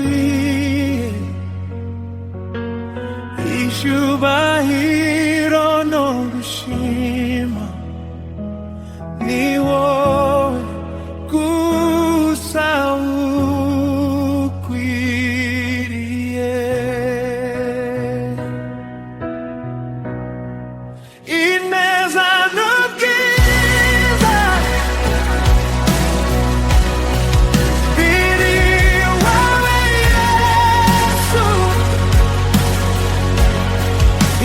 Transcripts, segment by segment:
ukwiye icyubahiro no gushima ni wowe gusa ukwiriye. Ineza n'ubwiza biri iwawe Yesu,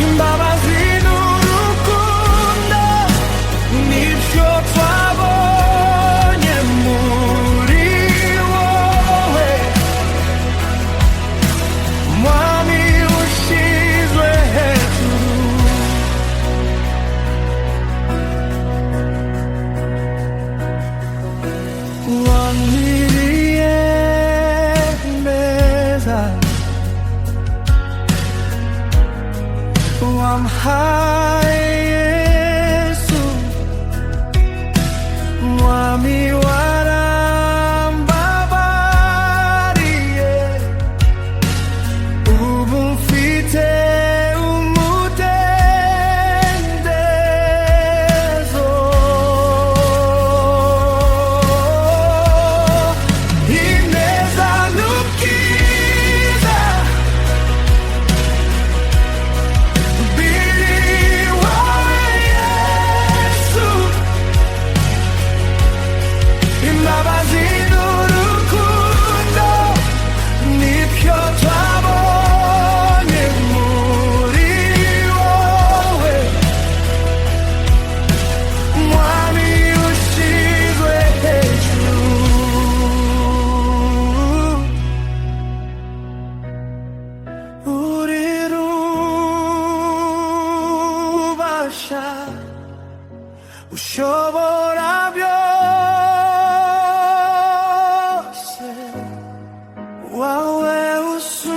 imbabazi n'urukundo nibyo twabonye muri wowe, mwami ushyizwe hejuru. Wangiriye neza, wampaye Yesu, mwami warambabariye, ubu mfite umudendezo. Ineza n'ubwiza biri iwawe Yesu, imbabazi n'urukundo nibyo twabonye muri wowe, mwami ushyizwe hejuru. Uri rubasha, ushobora byose, wawe usu